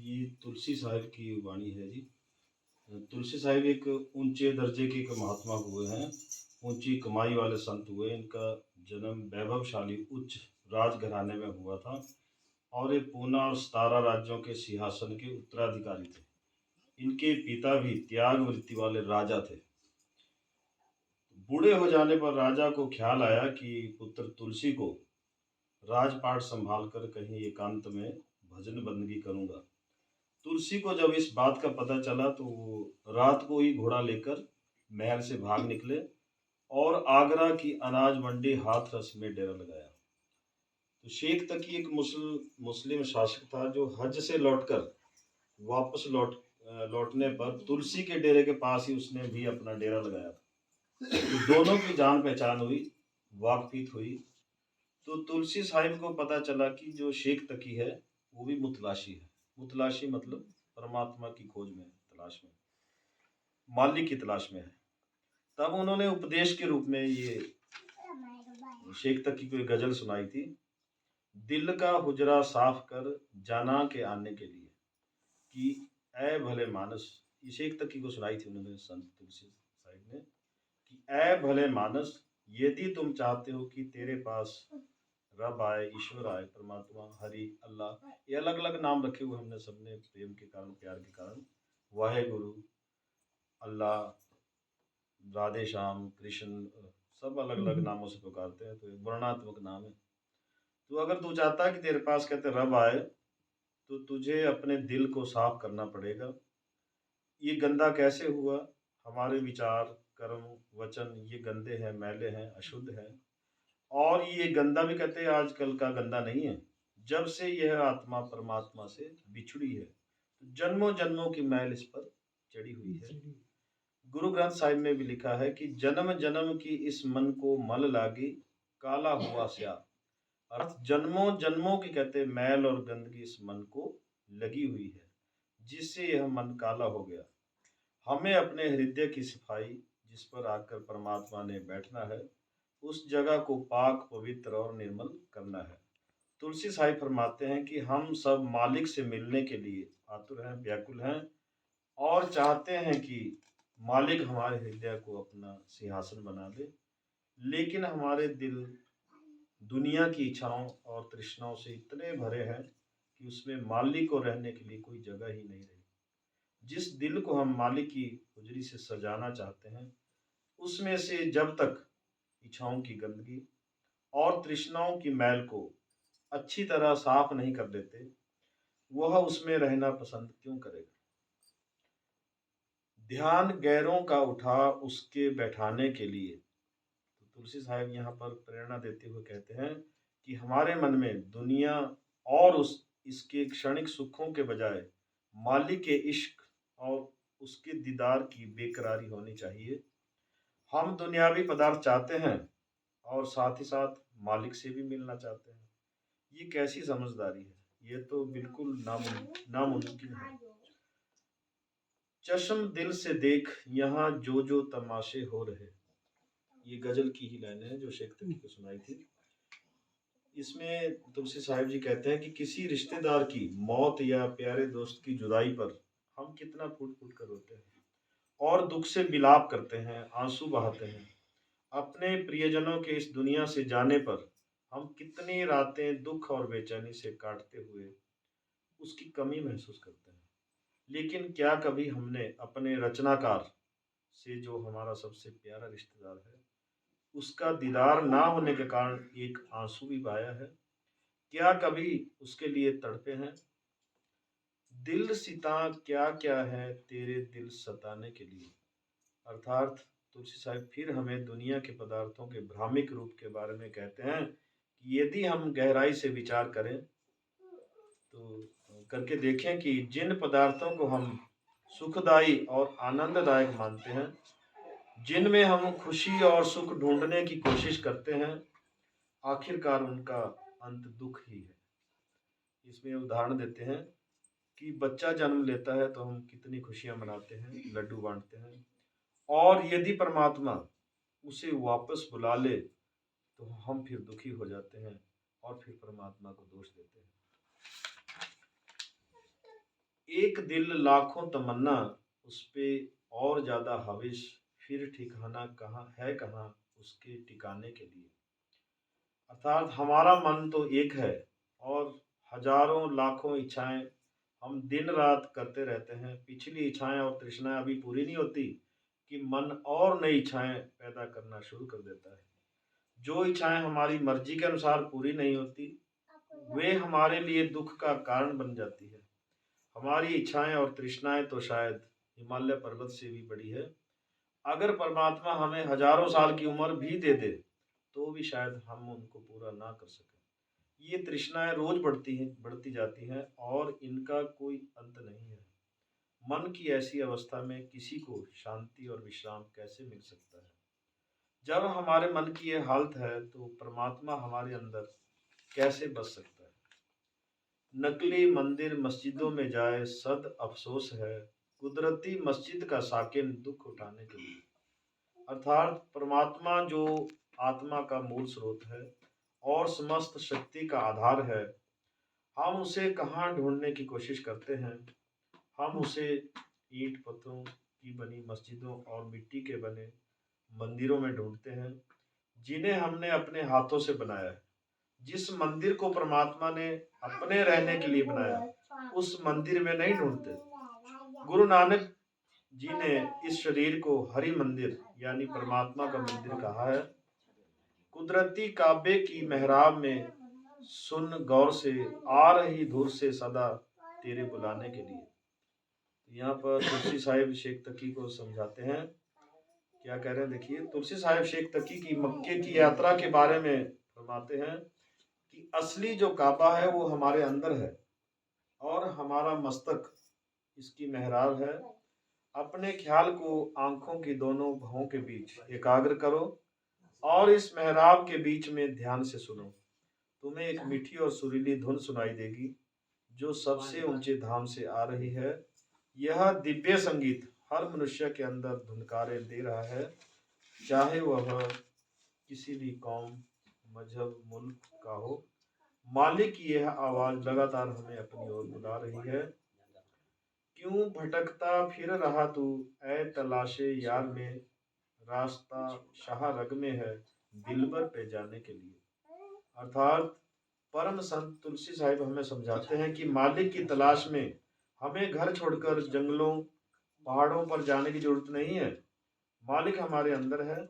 ये तुलसी साहिब की वाणी है जी। तुलसी साहिब एक ऊंचे दर्जे के एक महात्मा हुए हैं, ऊंची कमाई वाले संत हुए। इनका जन्म वैभवशाली उच्च राजघराने में हुआ था और ये पूना और 17 राज्यों के सिंहासन के उत्तराधिकारी थे। इनके पिता भी त्याग वृत्ति वाले राजा थे। बूढ़े हो जाने पर राजा को ख्याल आया कि पुत्र तुलसी को राजपाट संभाल कर कहीं एकांत में भजन बंदगी करूंगा। तुलसी को जब इस बात का पता चला तो वो रात को ही घोड़ा लेकर महल से भाग निकले और आगरा की अनाज मंडी हाथरस में डेरा लगाया। तो शेख तकी एक मुस्लिम शासक था जो हज से लौटकर वापस लौटने पर तुलसी के डेरे के पास ही उसने भी अपना डेरा लगाया था। तो दोनों की जान पहचान हुई, वाकफीत हुई। तो तुलसी साहिब को पता चला कि जो शेख तकी है वो भी मुतलाशी है। मुतलाशी मतलब परमात्मा की खोज में है, तलाश में, मालिक की तलाश में है। तब उन्होंने उपदेश के रूप में ये शेख तकी को एक गजल सुनाई थी। दिल का हुजरा साफ कर जाना के आने के लिए कि ऐ भले मानस। ये शेख तकी को सुनाई थी उन्होंने, संत तुलसी साहिब ने, कि ऐ भले मानस, यदि तुम चाहते हो कि तेरे पास रब आए, ईश्वर आए, परमात्मा, हरि, अल्लाह, ये अलग अलग नाम रखे हुए हमने सबने प्रेम के कारण, प्यार के कारण। वाहे गुरु, अल्लाह, राधे श्याम, कृष्ण, सब अलग अलग नामों से पुकारते हैं। तो एक वर्णात्मक नाम है। तो अगर तू चाहता है कि तेरे पास कहते रब आए तो तुझे अपने दिल को साफ करना पड़ेगा। ये गंदा कैसे हुआ? हमारे विचार, कर्म, वचन ये गंदे हैं, मैले हैं, अशुद्ध हैं। और ये गंदा भी कहते हैं आजकल का गंदा नहीं है, जब से यह आत्मा परमात्मा से बिछुड़ी है तो जन्मों जन्मों की मैल इस पर चढ़ी हुई है। गुरु ग्रंथ साहिब में भी लिखा है कि जन्म जन्म की इस मन को मल लागी, काला हुआ स्या। अर्थ जन्मों जन्मों की कहते मैल और गंदगी इस मन को लगी हुई है, जिससे यह मन काला हो गया। हमें अपने हृदय की सफाई, जिस पर आकर परमात्मा ने बैठना है, उस जगह को पाक, पवित्र और निर्मल करना है। तुलसी साहिब फरमाते हैं कि हम सब मालिक से मिलने के लिए आतुर हैं, व्याकुल हैं और चाहते हैं कि मालिक हमारे हृदय को अपना सिंहासन बना दे। लेकिन हमारे दिल दुनिया की इच्छाओं और तृष्णाओं से इतने भरे हैं कि उसमें मालिक को रहने के लिए कोई जगह ही नहीं रही। जिस दिल को हम मालिक की हुजरी से सजाना चाहते हैं, उसमें से जब तक इच्छाओं की गंदगी और तृष्णाओं की मैल को अच्छी तरह साफ नहीं कर देते, वह उसमें रहना पसंद क्यों करेगा? ध्यान गैरों का उठा उसके बैठाने के लिए। तो तुलसी साहिब यहाँ पर प्रेरणा देते हुए कहते हैं कि हमारे मन में दुनिया और उस इसके क्षणिक सुखों के बजाय मालिक के इश्क और उसके दीदार की बेकरारी होनी चाहिए। हम दुनियावी पदार्थ चाहते हैं और साथ ही साथ मालिक से भी मिलना चाहते हैं। ये कैसी समझदारी है? ये तो बिल्कुल नामुमकिन है। चश्म दिल से देख यहाँ जो जो तमाशे हो रहे। ये गजल की ही लाइन है जो शेख तकी को सुनाई थी। इसमें तुलसी साहिब जी कहते हैं कि किसी रिश्तेदार की मौत या प्यारे दोस्त की जुदाई पर हम कितना फूट फूट कर रोते हैं और दुख से विलाप करते हैं, आंसू बहाते हैं। अपने प्रियजनों के इस दुनिया से जाने पर हम कितनी रातें दुख और बेचैनी से काटते हुए उसकी कमी महसूस करते हैं। लेकिन क्या कभी हमने अपने रचनाकार से, जो हमारा सबसे प्यारा रिश्तेदार है, उसका दीदार ना होने के कारण एक आंसू भी बहाया है? क्या कभी उसके लिए तड़पे हैं? दिल सिता क्या क्या है तेरे दिल सताने के लिए। अर्थात तुलसी साहिब फिर हमें दुनिया के पदार्थों के भ्रामिक रूप के बारे में कहते हैं कि यदि हम गहराई से विचार करें तो करके देखें कि जिन पदार्थों को हम सुखदायी और आनंददायक मानते हैं, जिनमें हम खुशी और सुख ढूंढने की कोशिश करते हैं, आखिरकार उनका अंत दुख ही है। इसमें उदाहरण देते हैं कि बच्चा जन्म लेता है तो हम कितनी खुशियां मनाते हैं, लड्डू बांटते हैं, और यदि परमात्मा उसे वापस बुला ले तो हम फिर दुखी हो जाते हैं और फिर परमात्मा को दोष देते हैं। एक दिल लाखों तमन्ना, उस पे और ज्यादा हविश, फिर ठिकाना कहाँ है, कहाँ उसके ठिकाने के लिए। अर्थात हमारा मन तो एक है, और हजारों लाखों इच्छाएं हम दिन रात करते रहते हैं। पिछली इच्छाएं और तृष्णाएं अभी पूरी नहीं होती कि मन और नई इच्छाएं पैदा करना शुरू कर देता है। जो इच्छाएं हमारी मर्जी के अनुसार पूरी नहीं होती, वे हमारे लिए दुख का कारण बन जाती है। हमारी इच्छाएं और तृष्णाएं तो शायद हिमालय पर्वत से भी बड़ी है। अगर परमात्मा हमें हजारों साल की उम्र भी दे दे, तो भी शायद हम उनको पूरा ना कर सकें। ये तृष्णाएं रोज बढ़ती जाती हैं, और इनका कोई अंत नहीं है। मन की ऐसी अवस्था में किसी को शांति और विश्राम कैसे मिल सकता है? जब हमारे मन की ये हालत है, तो परमात्मा हमारे अंदर कैसे बस सकता है? नकली मंदिर मस्जिदों में जाए सद अफसोस है, कुदरती मस्जिद का साकिन दुख उठाने के लिए। अर्थात परमात्मा जो आत्मा का मूल स्रोत है और समस्त शक्ति का आधार है, हम उसे कहाँ ढूंढने की कोशिश करते हैं? हम उसे ईंट पत्थरों की बनी मस्जिदों और मिट्टी के बने मंदिरों में ढूंढते हैं, जिन्हें हमने अपने हाथों से बनाया है। जिस मंदिर को परमात्मा ने अपने रहने के लिए बनाया, उस मंदिर में नहीं ढूंढते। गुरु नानक जी ने इस शरीर को हरि मंदिर यानी परमात्मा का मंदिर कहा है। कुदरती काबे की मेहराब में सुन गौर से, आ रही धूर से सदा तेरे बुलाने के लिए। यहाँ पर तुलसी साहिब शेख तकी को समझाते हैं, क्या कह रहे हैं देखिए। तुलसी साहिब शेख तकी की मक्के की यात्रा के बारे में फरमाते हैं कि असली जो काबा है वो हमारे अंदर है, और हमारा मस्तक इसकी मेहराब है। अपने ख्याल को आंखों की दोनों भवों के बीच एकाग्र करो, और इस मेहराब के बीच में ध्यान से सुनो। तुम्हें एक मीठी और सुरीली धुन सुनाई देगी, जो सबसे ऊंचे धाम से आ रही है। यह दिव्य संगीत हर मनुष्य के अंदर धुनकारे दे रहा है, चाहे वह किसी भी कौम, मजहब, मुल्क का हो। मालिक की यह आवाज लगातार हमें अपनी ओर बुला रही है। क्यों भटकता फिर रहा तू, ऐ तलाशे यार में, रास्ता शाह रग में है, दिलबर पे जाने के लिए। अर्थात परम संत तुलसी साहिब हमें समझाते हैं कि मालिक की तलाश में हमें घर छोड़कर जंगलों, पहाड़ों पर जाने की जरूरत नहीं है। मालिक हमारे अंदर है,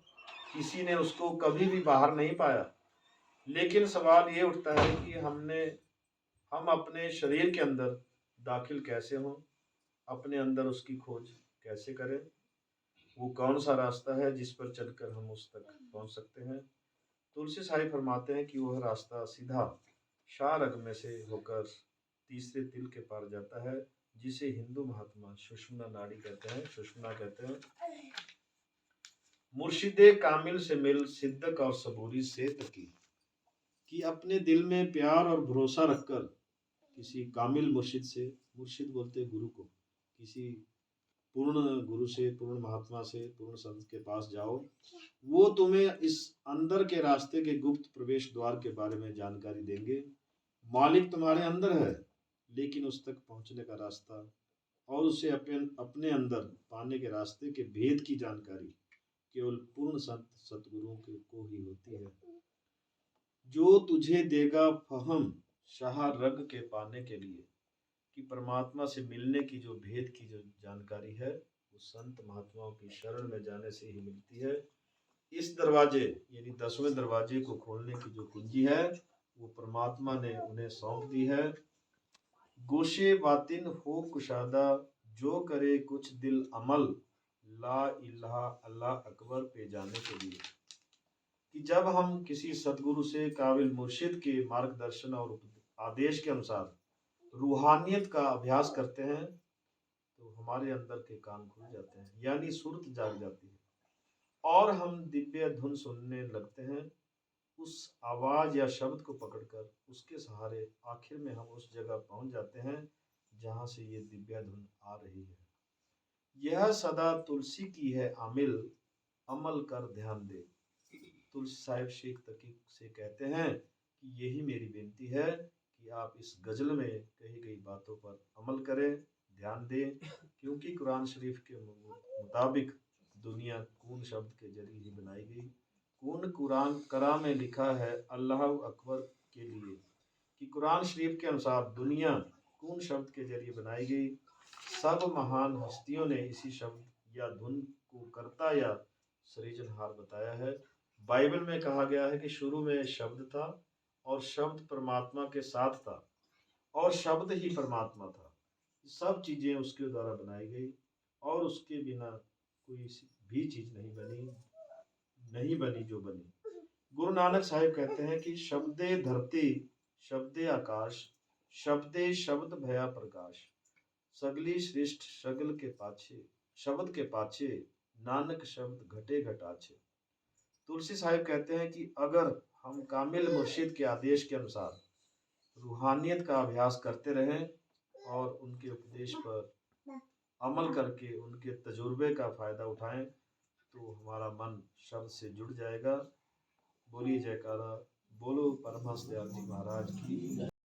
किसी ने उसको कभी भी बाहर नहीं पाया। लेकिन सवाल ये उठता है कि हम अपने शरीर के अंदर दाखिल कैसे हों, अपने अंदर उसकी खोज कैसे करें? वो कौन सा रास्ता है जिस पर चलकर हम उस तक पहुंच सकते हैं? तुलसी साहिब फरमाते हैं कि वह रास्ता सीधा शाह रग में से होकर तीसरे तिल के पार जाता है, जिसे हिंदू महात्मा सुषुम्ना नाड़ी कहते हैं, सुषुम्ना कहते हैं। मुर्शिदे कामिल से मिल, सिद्दक और सबूरी से तकी। कि अपने दिल में प्यार और भरोसा रखकर किसी कामिल मुर्शिद से, मुर्शिद बोलते गुरु को, किसी पूर्ण गुरु से, पूर्ण महात्मा से, पूर्ण संत के पास जाओ। वो तुम्हें इस अंदर के रास्ते के गुप्त प्रवेश द्वार के बारे में जानकारी देंगे। मालिक तुम्हारे अंदर है, लेकिन उस तक पहुंचने का रास्ता और उसे अपने अंदर पाने के रास्ते के भेद की जानकारी केवल पूर्ण संत सतगुरुओं को ही होती है। जो तुझे देगा फहम शाह रग के पाने के लिए, कि परमात्मा से मिलने की जो भेद की जो जानकारी है, वो संत महात्माओं की शरण में जाने से ही मिलती है। इस दरवाजे यानी 10वें दरवाजे को खोलने की जो कुंजी है, वो परमात्मा ने उन्हें सौंप दी है। गोशे बातिन हो कुशादा, जो करे कुछ दिल अमल, ला इलाहा अल्लाह अकबर पे जाने के लिए। कि जब हम किसी सदगुरु से, काबिल मुर्शिद के मार्गदर्शन और आदेश के अनुसार रूहानियत का अभ्यास करते हैं, तो हमारे अंदर के कान खुल जाते हैं, यानी सुरत जाग जाती है, और हम दिव्य धुन सुनने लगते हैं। उस आवाज या शब्द को पकड़कर उसके सहारे आखिर में हम उस जगह पहुंच जाते हैं जहां से ये दिव्य धुन आ रही है। यह सदा तुलसी की है आमिल, अमल कर ध्यान दे। तुलसी साहिब शेख तकी से कहते हैं कि यही मेरी बेनती है कि आप इस गजल में कही गई बातों पर अमल करें, ध्यान दें, क्योंकि कुरान शरीफ के मुताबिक दुनिया कून शब्द के जरिए ही बनाई गई। कून कुरान करा में लिखा है अल्लाह अकबर के लिए कि कुरान शरीफ के अनुसार दुनिया कून शब्द के जरिए बनाई गई। सब महान हस्तियों ने इसी शब्द या धुन को कर्ता या सृजनहार बताया है। बाइबल में कहा गया है कि शुरू में शब्द था और शब्द परमात्मा के साथ था और शब्द ही परमात्मा था। सब चीज़ें उसके द्वारा बनाई गई और उसके बिना कोई भी चीज़ नहीं बनी जो बनी। गुरु नानक साहिब कहते हैं कि शब्दे धरती शब्दे आकाश शब्दे शब्द भया प्रकाश सगली सृष्ट शगल के पाछे शब्द के पाछे नानक शब्द घटे घटाछे। तुलसी साहिब कहते हैं कि अगर हम कामिल मुर्शिद के आदेश के अनुसार रूहानियत का अभ्यास करते रहें और उनके उपदेश पर अमल करके उनके तजुर्बे का फ़ायदा उठाएं तो हमारा मन शब्द से जुड़ जाएगा। बोलिए जयकारा, बोलो परमहंस दयाल जी महाराज की।